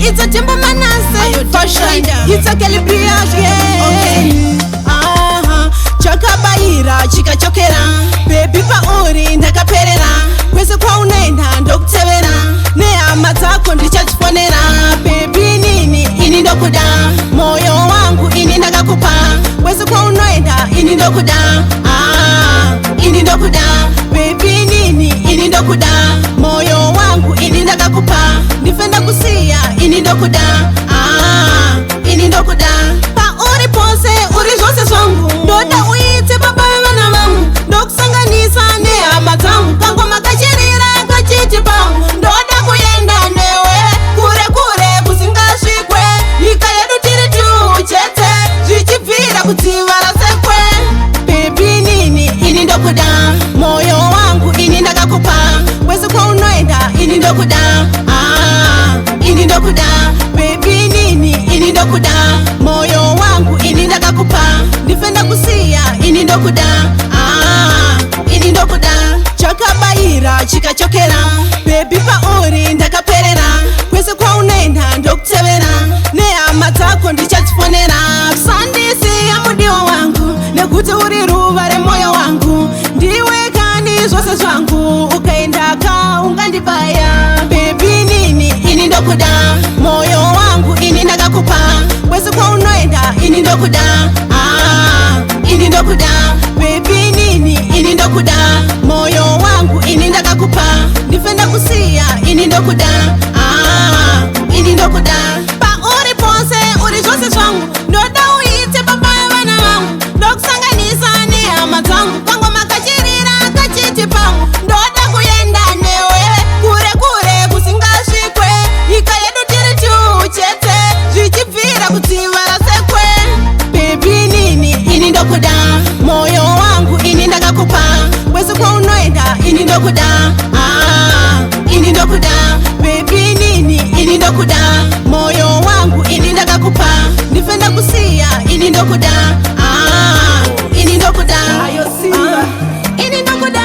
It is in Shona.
it's a timber manase fashion, it's a calibriage, yeah. Chakabaira chikachokera baby pauri ndakaperera kwese kwaunenda ndokutevera nehama dzako ndichadzifonera baby nini ini ndokuda moyo wangu ini ndakakupa kwese kwaunoenda ini ndokuda ini ndokuda baby nini ini ndokuda moyo wangu ini ndakakupa ndife ndakusiya ini ndokuda ini ndokuda pauri pose uri zvose zvangu ndoda uite baba vevana vangu ndokusanganisa nehama dzangu kangoma kachirira kachiti pangu ndoda kuenda newe kure kure kusingasvikwe nyika yedu tiri tuchete zvichibvira kudzivara sekwe bebi nini ini ndokuda moyo wangu ini ndakakupa kwese kwaunoenda ini ndokuda ini ndokuda bebi nini ini ndokuda moyo wangu ini ndakakupa ndife ndakusiya ini ndokuda ini ndokuda chakabaira chikachokera bebi pauri ndakaperera kwese kwaunoenda ndokutevera nehama dzako ndichadzifonera sandisiya mudiwa wangu nekuti uri ruva remoyo wangu ndiwe kandi zvose zvangu ukaendaka ungandibaya bebi nini ini ndokuda moyo wangu ini ndakakupa kwese kwaunoenda ini ndokuda ini ndokuda bebi nini ini ndokuda moyo wangu ini ndakakupa ndife ndakusiya ini ndokuda ini ndokuda pauri pose uri zvose zvangu ndoda uite baba vevana vangu ndokusanganisa nehama dzangu kangoma kachirira kachiti pangu ndoda kuenda newe kure kure kusingasvikwe nyika yedu tiri tuchete zvichibvira kudzivara sekwe bebi nini ini ndokuda moyo wangu ini ndakakupa kwese kwaunoenda ini ndokuda ini ndokuda bebi nini ini ndokuda moyo wangu ini ndakakupa ndife ndakusiya ini ndokuda ini ndokuda ini ndokuda